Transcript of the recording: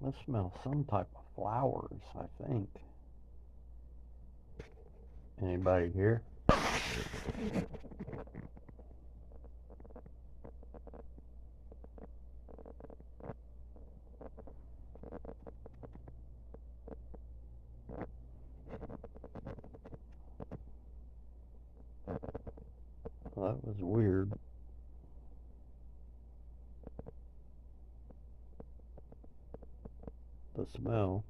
That smells some type of flowers, I think. Anybody here? Well, that was weird. The smell.